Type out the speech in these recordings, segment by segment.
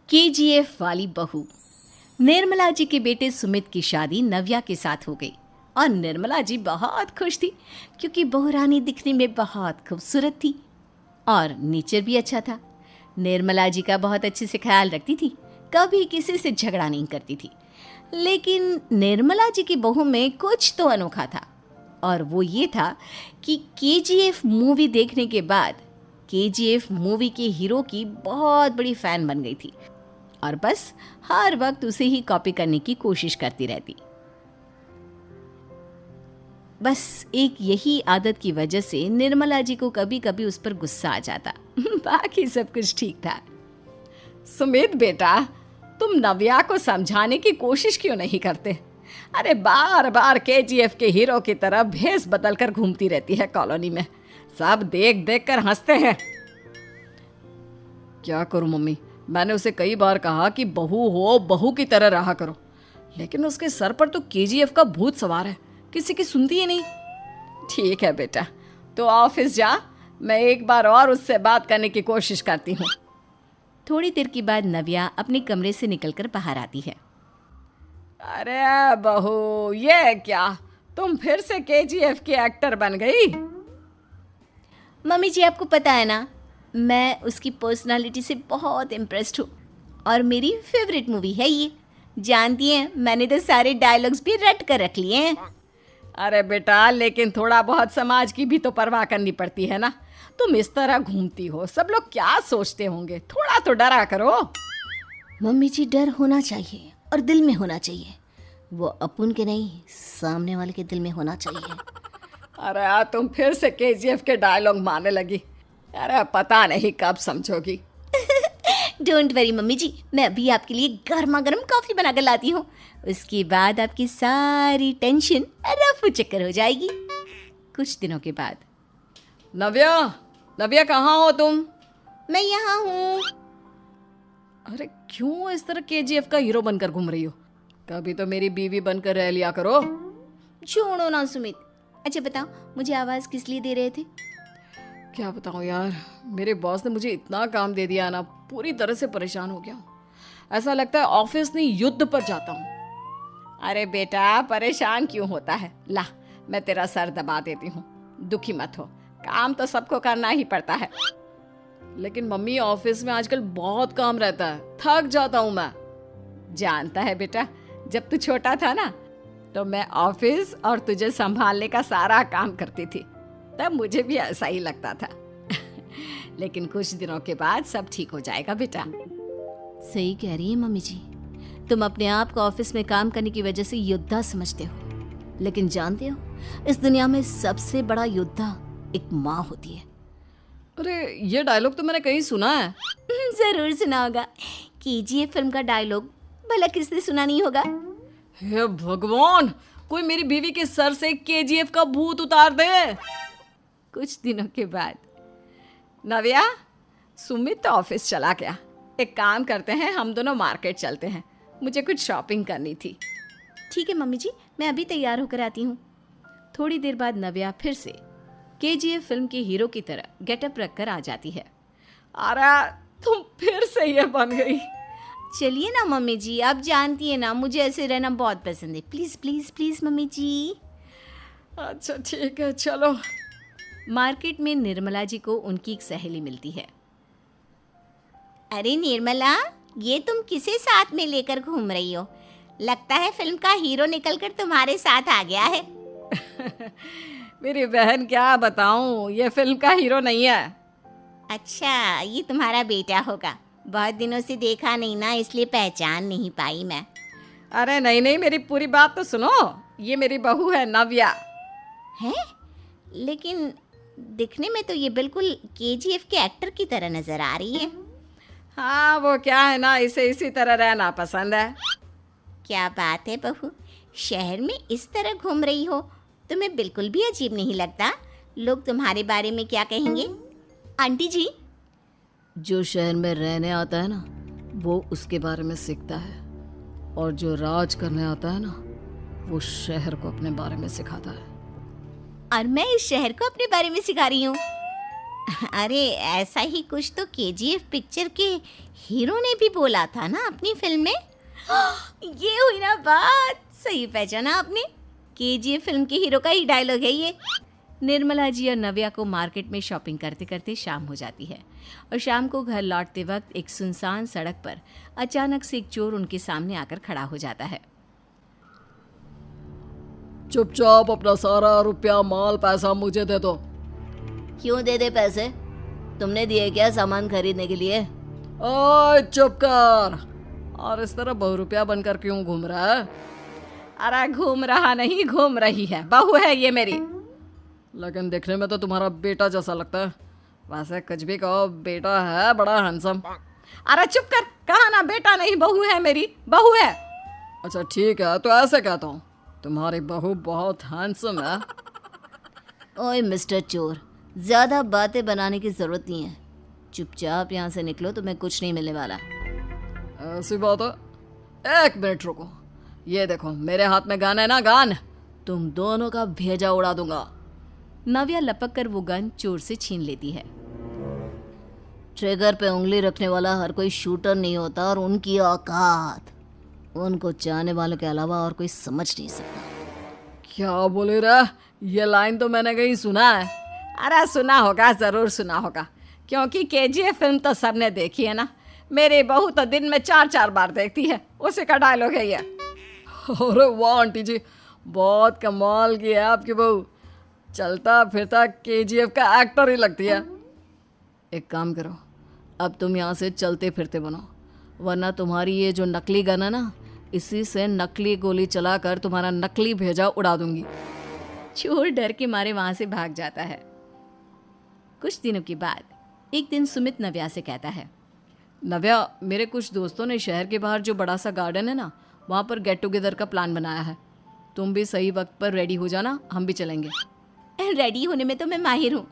KGF वाली बहू। निर्मला जी के बेटे सुमित की शादी नव्या के साथ हो गई और निर्मला जी बहुत खुश थी क्योंकि बहू रानी दिखने में बहुत खूबसूरत थी और नेचर भी अच्छा था। निर्मला जी का बहुत अच्छे से ख्याल रखती थी, कभी किसी से झगड़ा नहीं करती थी। लेकिन निर्मला जी की बहू में कुछ तो अनोखा था और वो ये था कि केजीएफ मूवी देखने के बाद केजीएफ मूवी के हीरो की बहुत बड़ी फ़ैन बन गई थी और बस हर वक्त उसे ही कॉपी करने की कोशिश करती रहती। बस एक यही आदत की वजह से निर्मला जी को कभी कभी उस पर गुस्सा आ जाता। बाकी सब कुछ ठीक था। सुमित बेटा, तुम नव्या को समझाने की कोशिश क्यों नहीं करते? अरे बार बार केजीएफ के हीरो की तरह भेस बदलकर घूमती रहती है कॉलोनी में। सब देख देख कर हंसते हैं। क्या करूं मम्मी, मैंने उसे कई बार कहा कि बहू हो, बहू की तरह रहा करो, लेकिन उसके सर पर तो केजीएफ का भूत सवार है, किसी की सुनती ही नहीं। ठीक है बेटा, तो ऑफिस जा, मैं एक बार और उससे बात करने की कोशिश करती हूँ। थोड़ी देर के बाद नव्या अपने कमरे से निकलकर बाहर आती है। अरे बहू, ये क्या, तुम फिर से केजीएफ की एक्टर बन गई? मम्मी जी, आपको पता है ना, मैं उसकी पर्सनालिटी से बहुत इम्प्रेस्ड हूँ और मेरी फेवरेट मूवी है ये। जानती हैं, मैंने तो सारे डायलॉग्स भी रट कर रख लिए हैं। अरे बेटा, लेकिन थोड़ा बहुत समाज की भी तो परवाह करनी पड़ती है ना। तुम इस तरह घूमती हो, सब लोग क्या सोचते होंगे, थोड़ा तो डरा करो। मम्मी जी, डर होना चाहिए और दिल में होना चाहिए। वो अपन के नहीं, सामने वाले के दिल में होना चाहिए। अरे तुम फिर से केजीएफ के डायलॉग मारने लगी। अरे पता नहीं कब समझोगी। डोंट वरी मम्मी जी, मैं अभी आपके लिए गर्मा गर्म कॉफ़ी बना कर लाती हूँ। उसके बाद आपकी सारी टेंशन रफू चक्कर हो जाएगी। कुछ दिनों के बाद। नव्या, नव्या कहाँ हो तुम? मैं यहाँ हूँ। अरे क्यों इस तरह केजीएफ का हीरो बनकर घूम रही हो? कभी तो मेरी बीवी बनकर रह लिया करो। छोड़ो ना सुमित। अच्छा बताओ, मुझे आवाज़ किस लिए दे रहे थे? क्या बताऊँ यार, मेरे बॉस ने मुझे इतना काम दे दिया ना, पूरी तरह से परेशान हो गया हूँ। ऐसा लगता है ऑफिस नहीं, युद्ध पर जाता हूँ। अरे बेटा, परेशान क्यों होता है? ला, मैं तेरा सर दबा देती हूँ, दुखी मत हो, काम तो सबको करना ही पड़ता है। लेकिन मम्मी, ऑफिस में आजकल बहुत काम रहता है, थक जाता हूँ मैं। जानता है बेटा, जब तू छोटा था ना, तो मैं ऑफिस और तुझे संभालने का सारा काम करती थी, तब मुझे भी ऐसा ही लगता था। लेकिन कुछ दिनों के बाद सब ठीक हो जाएगा बेटा। सही कह रही है मम्मी जी, तुम अपने आप को ऑफिस में काम करने की वजह से योद्धा समझते हो, लेकिन जानते हो, इस दुनिया में सबसे बड़ा योद्धा एक माँ होती है। अरे ये डायलॉग तो मैंने कहीं सुना है। जरूर सुना होगा, केजीएफ फिल्म का डायलॉग, भला किसने सुना नहीं होगा? हे भगवान, कोई मेरी बीवी के सर से केजीएफ का भूत उतार दे। कुछ दिनों के बाद। नव्या, सुमित तो ऑफिस चला गया, एक काम करते हैं, हम दोनों मार्केट चलते हैं, मुझे कुछ शॉपिंग करनी थी। ठीक है मम्मी जी, मैं अभी तैयार होकर आती हूँ। थोड़ी देर बाद नव्या फिर से केजीएफ फिल्म के हीरो की तरह गेटअप रखकर आ जाती है। अरे तुम फिर से ये बन गई। चलिए ना मम्मी जी, आप जानती है ना, मुझे ऐसे रहना बहुत पसंद है। प्लीज़ प्लीज़ प्लीज़ मम्मी जी। अच्छा ठीक है, चलो। मार्केट में निर्मला जी को उनकी एक सहेली मिलती है। अरे निर्मला, ये तुम किसे साथ में लेकर घूम रही हो? लगता है फिल्म का हीरो निकलकर तुम्हारे साथ आ गया है। मेरी बहन, क्या बताऊं, ये फिल्म का हीरो नहीं है। अच्छा, ये तुम्हारा बेटा होगा। बहुत दिनों से देखा नहीं ना, इसलिए पहचान नहीं पाई मैं। अरे नहीं नहीं, मेरी पूरी बात तो सुनो, ये मेरी बहू है नव्या। है? लेकिन दिखने में तो ये बिल्कुल केजीएफ के एक्टर की तरह नजर आ रही है। हाँ, वो क्या है ना, इसे इसी तरह रहना पसंद है। क्या बात है बहू, शहर में इस तरह घूम रही हो, तुम्हें बिल्कुल भी अजीब नहीं लगता? लोग तुम्हारे बारे में क्या कहेंगे? आंटी जी, जो शहर में रहने आता है ना, वो उसके बारे में सीखता है, और जो राज करने आता है ना, वो शहर को अपने बारे में सिखाता है। और मैं इस शहर को अपने बारे में सिखा रही हूँ। अरे ऐसा ही कुछ तो केजीएफ पिक्चर के हीरो ने भी बोला था ना अपनी फिल्म में। ये हुई ना बात, सही पहचाना आपने। केजीएफ फिल्म के हीरो का ही डायलॉग है ये। निर्मला जी और नव्या को मार्केट में शॉपिंग करते करते शाम हो जाती है और शाम को घर लौटते वक्त एक सुनसान सड़क पर अचानक से एक चोर उनके सामने आकर खड़ा हो जाता है। चुपचाप अपना सारा रुपया माल पैसा मुझे दे दो। क्यों दे दे पैसे? तुमने दिए क्या सामान खरीदने के लिए? ओए चुप कर। और इस तरह बहुरुपया बनकर क्यों घूम रहा है? अरे घूम रहा नहीं, घूम रही है, बहू है ये मेरी। लेकिन देखने में तो तुम्हारा बेटा जैसा लगता है। वैसे कुछ भी कहो, बेटा है बड़ा हैंडसम। अरे चुप कर, कहा ना बेटा नहीं बहू है मेरी, बहू है। अच्छा ठीक है, तो ऐसे कहता हूँ, तुम्हारी बहू बहुत हैंडसम है। ओए मिस्टर चोर, ज़्यादा बातें बनाने की ज़रूरत नहीं है। चुपचाप यहाँ से निकलो, तुम्हें कुछ नहीं मिलने वाला। ऐसी बात है? एक मिनट रुको, ये देखो मेरे हाथ में गन है ना, गन। तुम दोनों का भेजा उड़ा दूंगा। नव्या लपक कर वो गन चोर से छीन लेती है। ट्रिगर पे उंगली रखने वाला हर कोई शूटर नहीं होता, और उनकी औकात उनको चाहने वालों के अलावा और कोई समझ नहीं सकता। क्या बोले रे? ये लाइन तो मैंने कहीं सुना है। अरे सुना होगा, ज़रूर सुना होगा, क्योंकि केजीएफ फिल्म तो सबने देखी है ना। मेरी बहू तो दिन में 4-4 बार देखती है, उसी का डायलॉग है ये। अरे वाह आंटी जी, बहुत कमाल की है आपकी बहू। चलता फिरता केजीएफ का एक्टर ही लगती है। एक काम करो, अब तुम यहाँ से चलते फिरते बनो, वरना तुम्हारी ये जो नकली गन है ना, इसी से नकली गोली चलाकर तुम्हारा नकली भेजा उड़ा दूंगी। चोर डर के मारे वहां से भाग जाता है। कुछ दिनों के बाद एक दिन सुमित नव्या से कहता है, नव्या, मेरे कुछ दोस्तों ने शहर के बाहर जो बड़ा सा गार्डन है ना, वहाँ पर गेट टुगेदर का प्लान बनाया है। तुम भी सही वक्त पर रेडी हो जाना, हम भी चलेंगे। रेडी होने में तो मैं माहिर हूँ,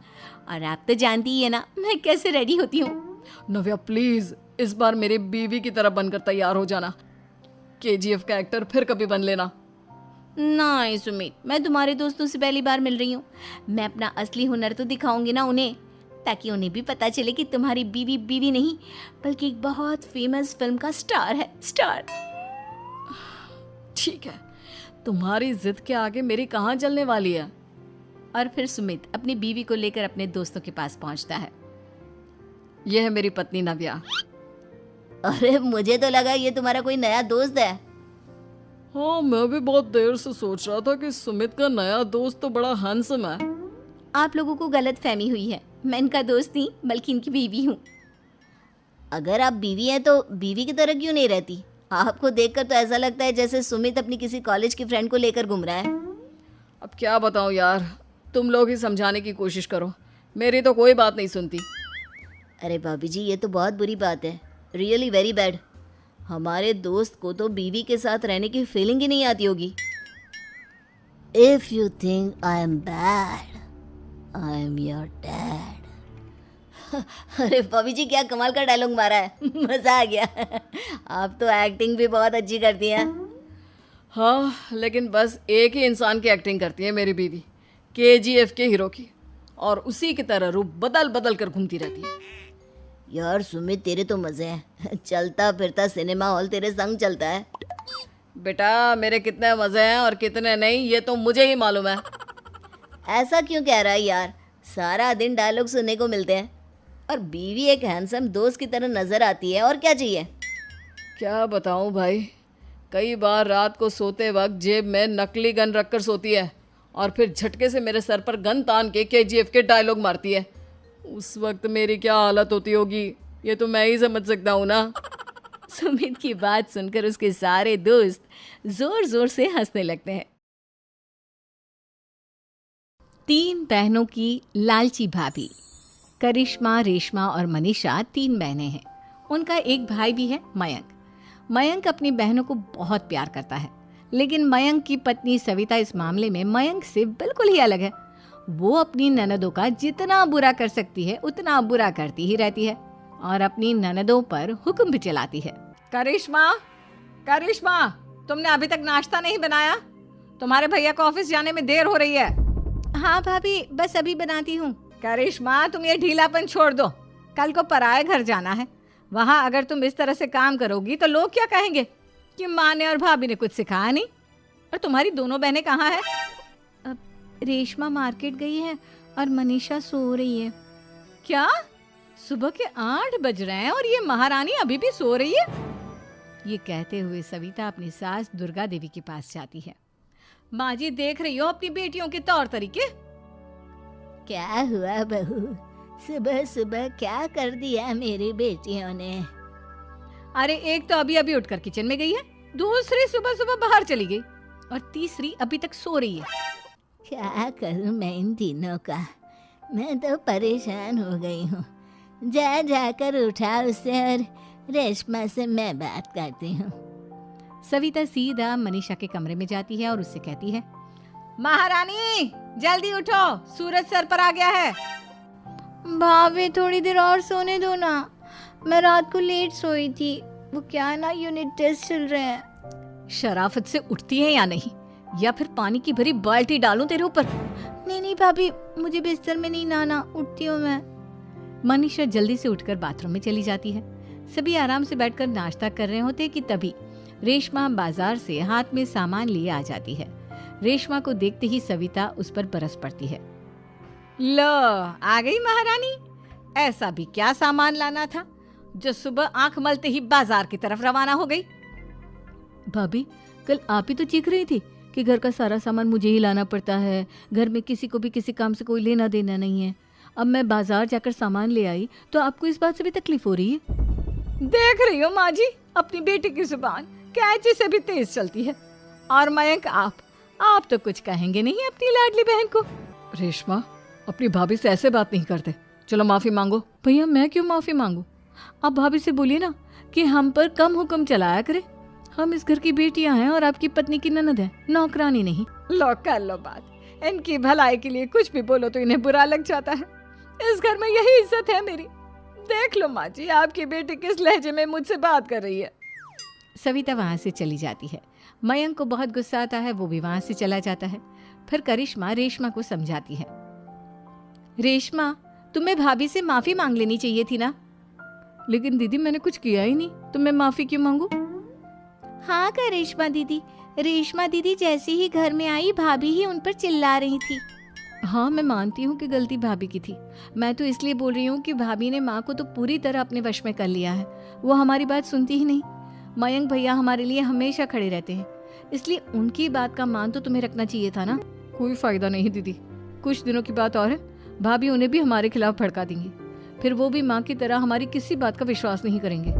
और आप तो जानती ही है ना मैं कैसे रेडी होती हूँ। नव्या प्लीज, इस बार मेरी बीवी की तरह बनकर तैयार हो जाना। केजीएफ का एक्टर फिर कभी बन लेना। नहीं सुमित, मैं तुम्हारे दोस्तों से पहली बार मिल रही हूँ। मैं अपना असली हुनर तो दिखाऊंगी ना उन्हें, ताकि उन्हें भी पता चले कि तुम्हारी बीवी बीवी नहीं बल्कि एक बहुत फेमस फिल्म का स्टार है, स्टार। ठीक है, तुम्हारी जिद के आगे मेरी कहाँ चलने वाली है। और फिर सुमित अपनी बीवी को लेकर अपने दोस्तों के पास पहुंचता है। यह है मेरी पत्नी नव्या। अरे मुझे तो लगा ये तुम्हारा कोई नया दोस्त है। हाँ, मैं भी बहुत देर से सोच रहा था कि सुमित का नया दोस्त तो बड़ा हैंडसम है। आप लोगों को गलत फहमी हुई है, मैं इनका दोस्त नहीं बल्कि इनकी बीवी हूँ। अगर आप बीवी हैं तो बीवी की तरह क्यों नहीं रहती? आपको देखकर तो ऐसा लगता है जैसे सुमित अपनी किसी कॉलेज की फ्रेंड को लेकर घूम रहा है। अब क्या बताऊँ यार, तुम लोग ही समझाने की कोशिश करो, मेरी तो कोई बात नहीं सुनती। अरे भाभी जी, ये तो बहुत बुरी बात है, रियली वेरी बैड। हमारे दोस्त को तो बीवी के साथ रहने की फीलिंग ही नहीं आती होगी। If you think I am bad, I am your dad. अरे भाभी जी, क्या कमाल का डायलॉग मारा है, मजा आ गया। आप तो एक्टिंग भी बहुत अच्छी करती हैं। हाँ, लेकिन बस एक ही इंसान की एक्टिंग करती है मेरी बीवी, केजीएफ के हीरो की, और उसी की तरह रूप बदल बदल कर घूमती रहती है। यार सुमित, तेरे तो मजे हैं, चलता फिरता सिनेमा हॉल तेरे संग चलता है। बेटा, मेरे कितने मजे हैं और कितने नहीं ये तो मुझे ही मालूम है। ऐसा क्यों कह रहा है यार, सारा दिन डायलॉग सुनने को मिलते हैं, और बीवी एक हैंडसम दोस्त की तरह नजर आती है, और क्या चाहिए। क्या बताऊं भाई, कई बार रात को सोते वक्त जेब में नकली गन रखकर सोती है और फिर झटके से मेरे सर पर गन तान के केजीएफ के डायलॉग मारती है। उस वक्त मेरी क्या हालत होती होगी ये तो मैं ही समझ सकता हूँ ना। सुमित की बात सुनकर उसके सारे दोस्त जोर जोर से हंसने लगते हैं। 3 बहनों की लालची भाभी। करिश्मा, रेशमा और मनीषा 3 बहनें हैं। उनका एक भाई भी है, मयंक। मयंक अपनी बहनों को बहुत प्यार करता है, लेकिन मयंक की पत्नी सविता इस मामले में मयंक से बिल्कुल ही अलग है। वो अपनी ननदों का जितना बुरा कर सकती है उतना बुरा करती ही रहती है, और अपनी ननदों पर हुक्म भी चलाती है। करिश्मा, करिश्मा, तुमने अभी तक नाश्ता नहीं बनाया? तुम्हारे भैया को ऑफिस जाने में देर हो रही है। हाँ भाभी, बस अभी बनाती हूँ, करिश्मा, तुम ये ढीलापन छोड़ दो। कल को पराए घर जाना है, वहां अगर तुम इस तरह से काम करोगी तो लोग क्या कहेंगे कि माँ ने और भाभी ने कुछ सिखाया नहीं। और तुम्हारी दोनों बहनें कहाँ हैं? अब रेशमा मार्केट गई है और मनीषा सो रही है। क्या? सुबह के 8 बज रहे हैं और ये महारानी अभी भी सो रही है? ये कहते हुए सविता अपनी सास दुर्गा देवी के पास जाती है। माँ जी, देख रही हो अपनी बेटियों के तौर तरीके? क्या हुआ बहू, सुबह सुबह क्या कर दिया मेरी बेटियों ने? अरे एक तो अभी अभी उठकर किचन में गई है, दूसरी सुबह सुबह बाहर चली गई और तीसरी अभी तक सो रही है। क्या करूं मैं इन तीनों का, मैं तो परेशान हो गई हूँ। जा जाकर उठा उसे और रेशमा से मैं बात करती हूँ। सविता सीधा मनीषा के कमरे में जाती है और उससे कहती है, महारानी जल्दी उठो, सूरज सर पर आ गया है। भाभी थोड़ी देर और सोने दो ना, मैं रात को लेट सोई थी, वो क्या ना यूनिट टेस्ट चल रहे हैं। शराफत से उठती है या नहीं, या फिर पानी की भरी बाल्टी डालूं तेरे ऊपर? नहीं नहीं भाभी, मुझे बिस्तर में नहीं नहाना, उठती हूँ मैं। मनीषा जल्दी से उठकर बाथरूम में चली जाती है। सभी आराम से बैठकर नाश्ता कर रहे होते कि तभी रेशमा बाजार से हाथ में सामान लिए आ जाती है। रेशमा को देखते ही सविता उस पर बरस पड़ती है। लो, आ गई महारानी। ऐसा भी क्या सामान लाना था जो सुबह आंख मलते ही बाजार की तरफ रवाना हो गई? भाभी, कल आप ही तो चीख रही थी कि घर का सारा सामान मुझे ही लाना पड़ता है, घर में किसी को भी किसी काम से कोई लेना देना नहीं है। अब मैं बाजार जाकर सामान ले आई तो आपको इस बात से भी तकलीफ हो रही है? देख रही हो माँ जी, अपनी बेटी की जुबान कैंची से भी तेज चलती है। और मयंक, आप तो कुछ कहेंगे नहीं अपनी लाडली बहन को? रेशमा, अपनी भाभी से ऐसे बात नहीं करते, चलो माफी मांगो। भैया, मैं क्यों माफी मांगू? आप भाभी से बोलिए ना कि हम पर कम हुक्म चलाया करे। हम इस घर की बेटियां हैं और आपकी पत्नी की ननद है, नौकरानी नहीं। लो कर लो बात। इनकी भलाई के लिए कुछ भी बोलो तो इन्हें बुरा लग जाता है। इस घर में यही इज्जत है मेरी। देख लो माँ जी, आपकी बेटी किस लहजे में मुझसे बात कर रही है। सविता वहां से चली जाती है। मयंक को बहुत गुस्सा आता है, वो भी वहां से चला जाता है। फिर करिश्मा रेशमा को समझाती है, रेशमा, तुम्हें भाभी से माफी मांग लेनी चाहिए थी ना। लेकिन दीदी, मैंने कुछ किया ही नहीं, तो मैं माफी क्यों मांगू? हाँ करिश्मा दीदी, रेशमा दीदी जैसे ही घर में आई भाभी ही उन पर चिल्ला रही थी। हाँ, मैं मानती हूँ कि गलती भाभी की थी। मैं तो इसलिए बोल रही हूँ कि भाभी ने माँ को तो पूरी तरह अपने वश में कर लिया है। वो हमारी बात सुनती ही नहीं। मयंक भैया हमारे लिए हमेशा खड़े रहते हैं, इसलिए उनकी बात का मान तो तुम्हें रखना चाहिए था ना। कोई फायदा नहीं दीदी, कुछ दिनों की बात और है, भाभी उन्हें भी हमारे खिलाफ भड़का देंगी। फिर वो भी माँ की तरह हमारी किसी बात का विश्वास नहीं करेंगे।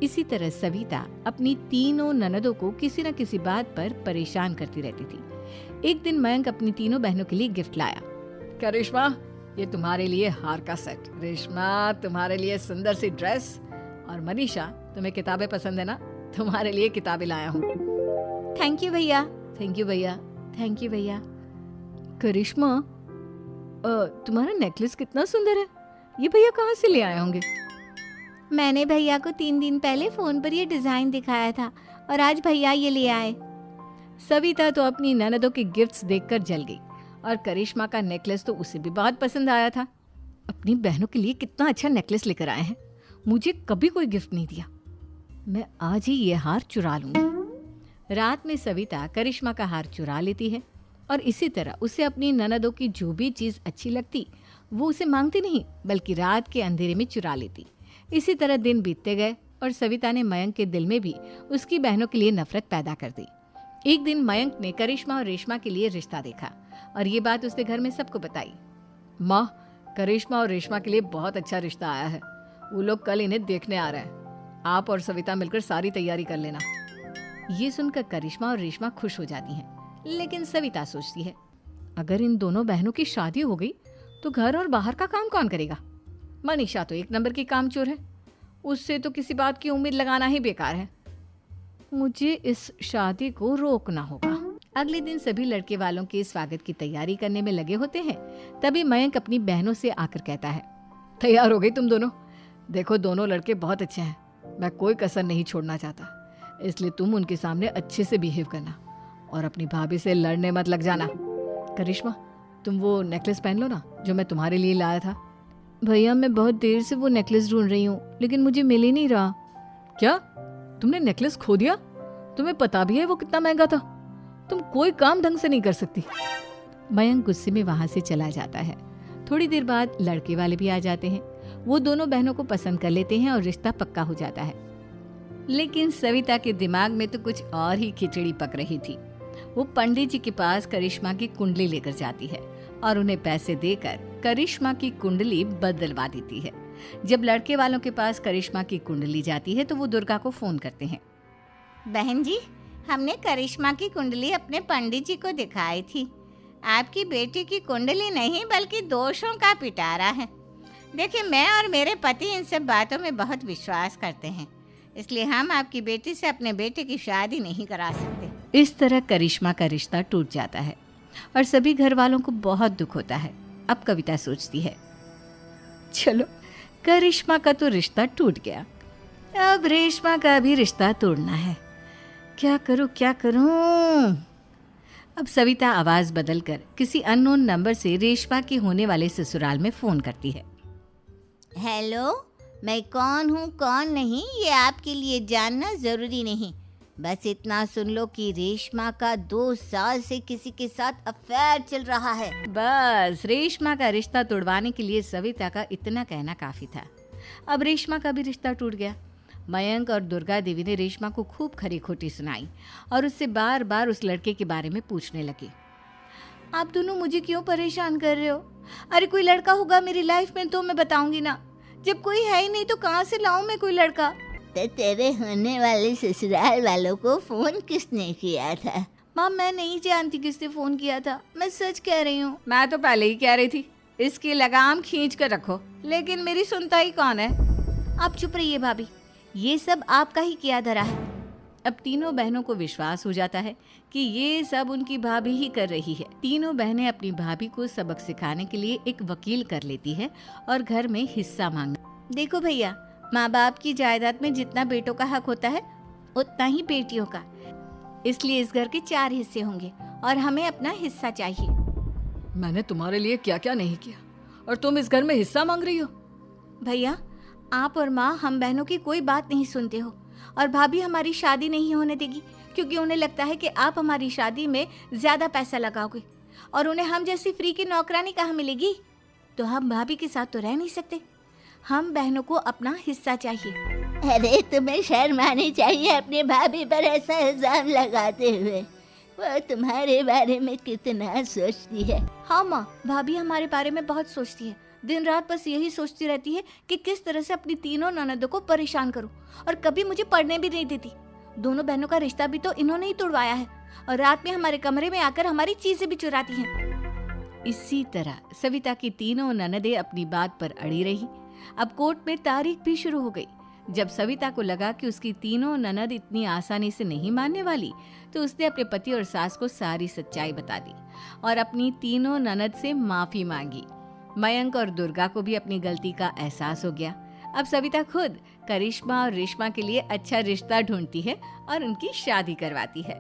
इसी तरह सविता अपनी तीनों ननदों को किसी न किसी बात पर परेशान करती रहती थी। एक दिन मयंक अपनी तीनों बहनों के लिए गिफ्ट लाया। क्या रेशमा, ये तुम्हारे लिए हार का सेट, रेशमा तुम्हारे लिए सुंदर सी ड्रेस, और मनीषा तुम्हें किताबें पसंद है ना, तुम्हारे लिए किताबें लाया हूँ। थैंक यू भैया। थैंक यू भैया। थैंक यू भैया। करिश्मा, तुम्हारा नेकलेस कितना सुंदर है, ये भैया कहाँ से ले आए होंगे? मैंने भैया को 3 दिन पहले फोन पर ये डिजाइन दिखाया था और आज भैया ये ले आए। सविता तो अपनी ननदों के गिफ्ट्स देखकर जल गई और करिश्मा का नेकलेस तो उसे भी बहुत पसंद आया था। अपनी बहनों के लिए कितना अच्छा नेकलेस लेकर आए हैं, मुझे कभी कोई गिफ्ट नहीं दिया। मैं आज ही ये हार चुरा लूंगी। रात में सविता करिश्मा का हार चुरा लेती है और इसी तरह उसे अपनी ननदों की जो भी चीज़ अच्छी लगती वो उसे मांगती नहीं, बल्कि रात के अंधेरे में चुरा लेती। इसी तरह दिन बीतते गए और सविता ने मयंक के दिल में भी उसकी बहनों के लिए नफरत पैदा कर दी। एक दिन मयंक ने करिश्मा और रेशमा के लिए रिश्ता देखा और ये बात उसने घर में सबको बताई। माँ, करिश्मा और रेशमा के लिए बहुत अच्छा रिश्ता आया है, वो लोग कल इन्हें देखने आ रहे हैं, आप और सविता मिलकर सारी तैयारी कर लेना। ये सुनकर करिश्मा और रेशमा खुश हो जाती हैं, लेकिन सविता सोचती है, अगर इन दोनों बहनों की शादी हो गई तो घर और बाहर का काम कौन करेगा? मनीषा तो 1 नंबर की कामचोर है, उससे तो किसी बात की उम्मीद लगाना ही बेकार है। मुझे इस शादी को रोकना होगा। अगले दिन सभी लड़के वालों के स्वागत की तैयारी करने में लगे होते हैं। तभी मयंक अपनी बहनों से आकर कहता है, तैयार हो गई तुम दोनों? देखो, दोनों लड़के बहुत अच्छे हैं, मैं कोई कसर नहीं छोड़ना चाहता, इसलिए तुम उनके सामने अच्छे से बिहेव करना और अपनी भाभी से लड़ने मत लग जाना। करिश्मा, तुम वो नेकलेस पहन लो ना जो मैं तुम्हारे लिए लाया था। भैया मैं बहुत देर से वो नेकलेस ढूंढ रही हूँ लेकिन मुझे मिल ही नहीं रहा। क्या तुमने नेकलेस खो दिया? तुम्हें पता भी है वो कितना महंगा था? तुम कोई काम ढंग से नहीं कर सकती। मयंक गुस्से में वहां से चला जाता है। थोड़ी देर बाद लड़के वाले भी आ जाते हैं। वो दोनों बहनों को पसंद कर लेते हैं और रिश्ता पक्का हो जाता है। लेकिन सविता के दिमाग में तो कुछ और ही खिचड़ी पक रही थी। वो पंडित जी के पास करिश्मा की कुंडली लेकर जाती है और उन्हें पैसे देकर करिश्मा की कुंडली बदलवा देती है। जब लड़के वालों के पास करिश्मा की कुंडली जाती है तो वो दुर्गा को फोन करते हैं। बहन जी, हमने करिश्मा की कुंडली अपने पंडित जी को दिखाई थी। आपकी बेटी की कुंडली नहीं बल्कि दोषों का पिटारा है। देखिए, मैं और मेरे पति इन सब बातों में बहुत विश्वास करते हैं, इसलिए हम आपकी बेटी से अपने बेटे की शादी नहीं करा सकते। इस तरह करिश्मा का रिश्ता टूट जाता है और सभी घर वालों को बहुत दुख होता है। अब कविता सोचती है, चलो करिश्मा का तो रिश्ता टूट गया, अब रेशमा का भी रिश्ता तोड़ना है। क्या करूं क्या करूं? अब सविता आवाज बदलकर किसी अननोन नंबर से रेशमा के होने वाले ससुराल में फोन करती है। हेलो, मैं कौन हूँ कौन नहीं ये आपके लिए जानना ज़रूरी नहीं। बस इतना सुन लो कि रेशमा का 2 साल से किसी के साथ अफेयर चल रहा है। बस रेशमा का रिश्ता तोड़वाने के लिए सविता का इतना कहना काफी था। अब रेशमा का भी रिश्ता टूट गया। मयंक और दुर्गा देवी ने रेशमा को खूब खरी खोटी सुनाई और उससे बार बार उस लड़के के बारे में पूछने लगी। आप दोनों मुझे क्यों परेशान कर रहे हो? अरे कोई लड़का होगा मेरी लाइफ में तो मैं बताऊंगी ना। जब कोई है ही नहीं तो कहाँ से लाऊं मैं कोई लड़का? तो तेरे होने वाले ससुराल वालों को फोन किसने किया था? माँ, मैं नहीं जानती किसने फोन किया था, मैं सच कह रही हूँ। मैं तो पहले ही कह रही थी इसकी लगाम खींच कर रखो, लेकिन मेरी सुनता ही कौन है। आप चुप रहिए भाभी, ये सब आपका ही किया धरा है। अब तीनों बहनों को विश्वास हो जाता है कि ये सब उनकी भाभी ही कर रही है। तीनों बहनें अपनी भाभी को सबक सिखाने के लिए एक वकील कर लेती है और घर में हिस्सा मांगना। देखो भैया, माँ बाप की जायदाद में जितना बेटों का हक होता है उतना ही बेटियों का, इसलिए इस घर के 4 हिस्से होंगे और हमें अपना हिस्सा चाहिए। मैंने तुम्हारे लिए क्या क्या नहीं किया और तुम इस घर में हिस्सा मांग रही हो? भैया, आप और माँ हम बहनों की कोई बात नहीं सुनते हो और भाभी हमारी शादी नहीं होने देगी क्योंकि उन्हें लगता है कि आप हमारी शादी में ज्यादा पैसा लगाओगे और उन्हें हम जैसी फ्री की नौकरानी कहाँ मिलेगी। तो हम भाभी के साथ तो रह नहीं सकते, हम बहनों को अपना हिस्सा चाहिए। अरे तुम्हें शर्म आनी चाहिए अपने भाभी पर ऐसा इल्जाम लगाते हुए। वो तुम्हारे बारे में कितना सोचती है। हाँ माँ, भाभी हमारे बारे में बहुत सोचती है। दिन रात बस यही सोचती रहती है कि किस तरह से अपनी तीनों ननदों को परेशान करूं और कभी मुझे पढ़ने भी नहीं देती। दोनों बहनों का रिश्ता भी तो इन्होंने ही तोड़वाया है और रात में हमारे कमरे में आकर हमारी चीजें भी चुराती हैं। इसी तरह सविता की तीनों ननदें अपनी बात पर अड़ी रही। अब कोर्ट में तारीख भी शुरू हो गई। जब सविता को लगा कि उसकी तीनों ननद इतनी आसानी से नहीं मानने वाली तो उसने अपने पति और सास को सारी सच्चाई बता दी और अपनी तीनों ननद से माफी मांगी। मयंक और दुर्गा को भी अपनी गलती का एहसास हो गया। अब सविता खुद करिश्मा और रेशमा के लिए अच्छा रिश्ता ढूंढती है और उनकी शादी करवाती है।